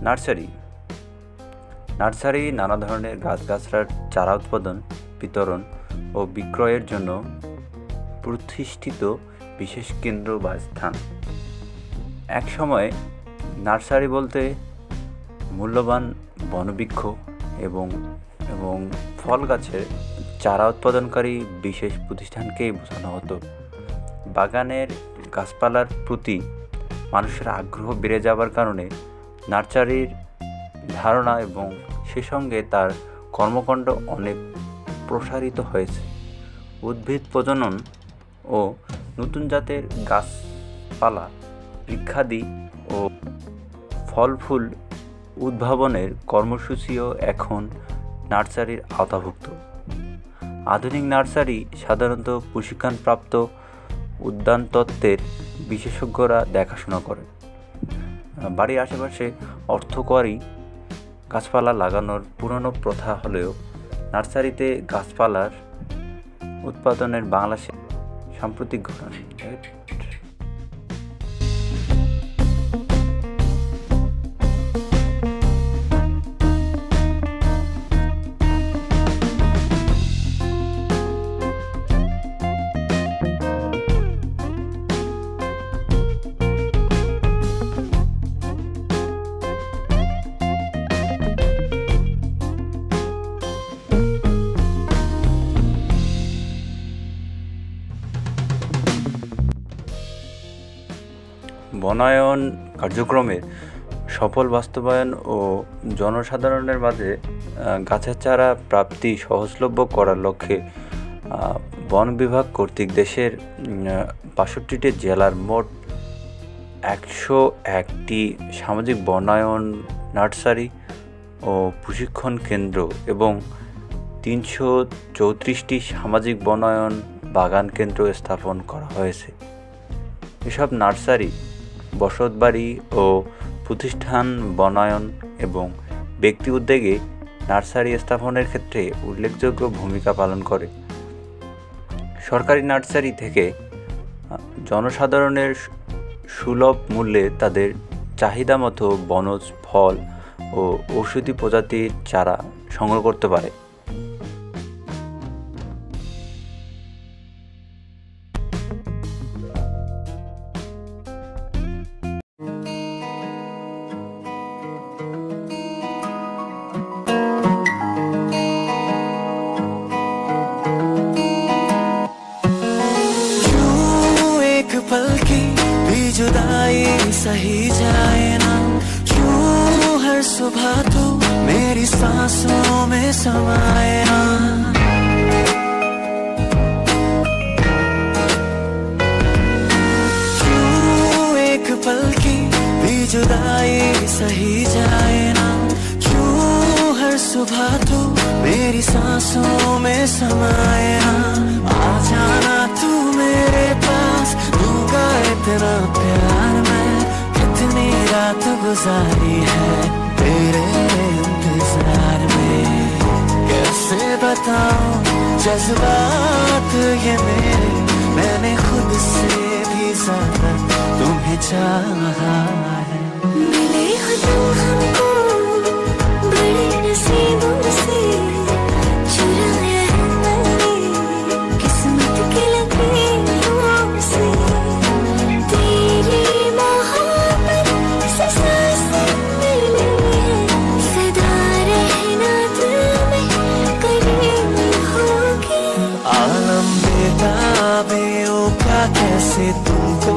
Nursery nursery নানা ধরনের গাছগাছড়ার চারা উৎপাদন, বিতরণ ও বিক্রয়ের জন্য প্রতিষ্ঠিত বিশেষ কেন্দ্র বা স্থান। এক সময় নার্সারি বলতে মূল্যবান বনবৃক্ষ এবং ফল গাছের চারা উৎপাদনকারী বিশেষ প্রতিষ্ঠানকেই বোঝানো হতো। বাগানের গাছপালার প্রতি মানুষের আগ্রহ বেড়ে যাবার কারণে নার্সারির ধারণা এবং সে সঙ্গে তার কর্মকাণ্ড অনেক প্রসারিত হয়েছে। উদ্ভিদ প্রজনন ও নতুন জাতের গাছপালা, বৃক্ষাদি ও ফল ফুল উদ্ভাবনের কর্মসূচিও এখন নার্সারির আওতাভুক্ত। আধুনিক নার্সারি সাধারণত প্রশিক্ষণপ্রাপ্ত উদ্যানতত্ত্বের বিশেষজ্ঞরা দেখাশোনা করেন। বাড়ির আশেপাশে অর্থকরী গাছপালা লাগানোর পুরনো প্রথা হলেও নার্সারিতে গাছপালার উৎপাদনের বাংলাদেশে সাম্প্রতিক ঘটনা। বনায়ন কার্যক্রমের সফল বাস্তবায়ন ও জনসাধারণের মাঝে গাছের চারা প্রাপ্তি সহজলভ্য করার লক্ষ্যে বন বিভাগ কর্তৃক দেশের ৬২টি জেলার মোট ১০১টি সামাজিক বনায়ন নার্সারি ও প্রশিক্ষণ কেন্দ্র এবং ৩৩৪টি সামাজিক বনায়ন বাগান কেন্দ্র স্থাপন করা হয়েছে। এসব নার্সারি বসতবাড়ি ও প্রতিষ্ঠান বনায়ন এবং ব্যক্তি উদ্যোগে নার্সারি স্থাপনের ক্ষেত্রে উল্লেখযোগ্য ভূমিকা পালন করে। সরকারি নার্সারি থেকে জনসাধারণের সুলভ মূল্যে তাদের চাহিদা মতো বনজ, ফল ও ঔষধি প্রজাতির চারা সংগ্রহ করতে পারে। पल की भी जुदाई सही जाए ना, क्यों हर सुबह तू मेरी सांसों में समाए ना। क्यों एक पल की भी जुदाई सही जाए ना, क्यों हर सुबह तू मेरी सांसों में समाए ना। आ जाना तू मेरे पास, दूंगा इतना प्यार मैं, कितनी रात गुजारी है तेरे इंतजार में। कैसे बताऊं जज्बात ये मेरे, मैंने खुद से भी ज्यादा तुम्हें चाहा है। मिले हो तुम हमको बड़े नसीबों से, चुराया है मैंने किस्मत के लकीरों से। तेरी मोहब्बत से सांसें मिली है, सदा रहना दिल में करीब होगी। आलम बेताबियों का कैसे तुमको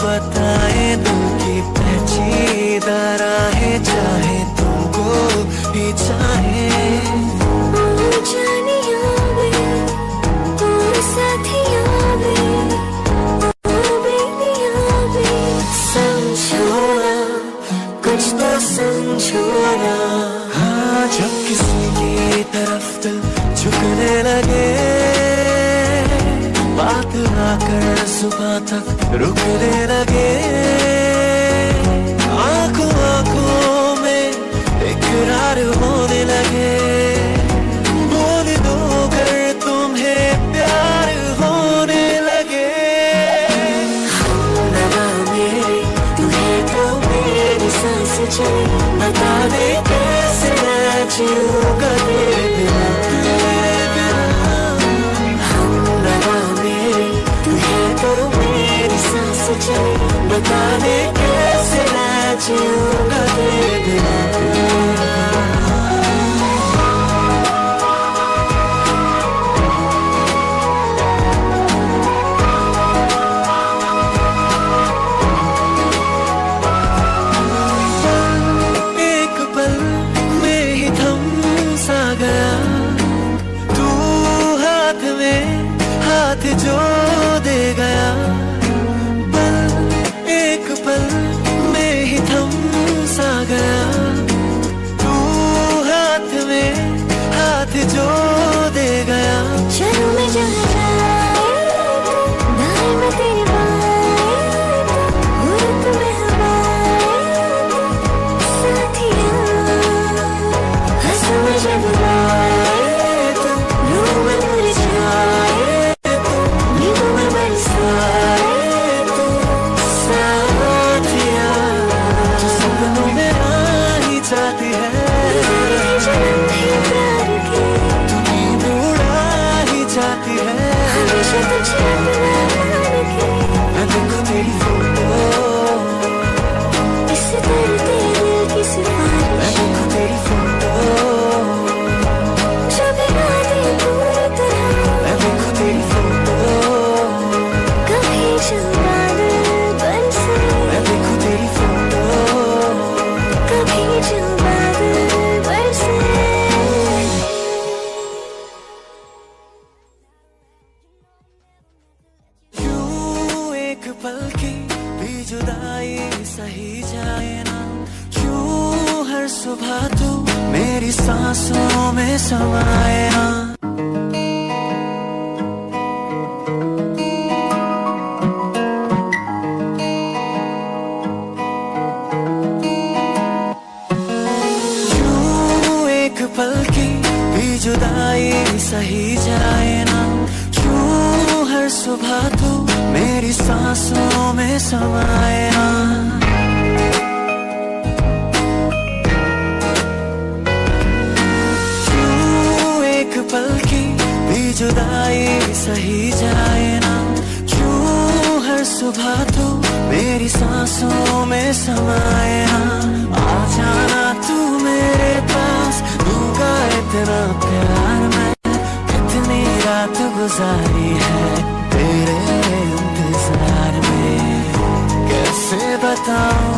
बताए, दिल की पेचीदा राहें चाहे तुमको भी चाहे। हाँ, जब किसी की तरफ दिल झुकने लगे, बात ना कर सुबह तक रुकने लगे। आंखों आंखों में इकरार होने लगे, बोल दो कर तुम्हें प्यार होने लगे। लगा मेरी तुम्हें तो मेरी सांस चली, बता जीऊंगा तेरे बिना, तेरे बिना। हम लगाने तू है तो मेरी सांस चले, बताने कैसे मैं जीऊंगा तेरे बिना। जो दे गया पल, एक पल में ही थम सा गया, तू हाथ में हाथ जो दे गया। चलो मैं जहाँ जाए दाएं में तेरी बाएं, उड़त में हवाएं साथिया, हंसू में जब आए तो रूह में मुरझाए, जाती है तू नींद उड़ा ही जाती है, हमेशा तुझे अपना रखे। मैं देखूं तेरी फोटो, इस दर्द दिल की सिफारिश, मैं देखूं तेरी फोटो, जो बिना दे पूरी तरह, मैं देखूं तेरी फोटो, कभी जो बादल बरसे, मैं देखूं तेरी फोटो, कभी जो बादल बरसे। क्यों एक पल की भी जुदाई सही जाए ना, क्यों हर सुबह तू मेरी सांसों में समाए ना। पल की भी जुदाई सही जाए ना, क्यों हर सुबह तू मेरी सांसों में समाए ना। क्यों एक पल की भी जुदाई सही जाए ना, क्यों हर सुबह तू मेरी सांसों में समाए ना। आ जाना तू मेरे पास, दूंगा इतना प्यार मैं, कितनी रात गुजारी है तेरे इंतजार में। कैसे बताऊं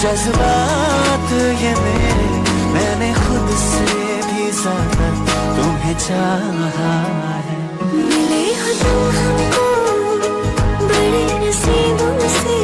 जज्बात ये मेरे, मैंने खुद से भी ज्यादा तुम्हें चाहा है। मिले हो तुम हमको बड़े नसीबों से,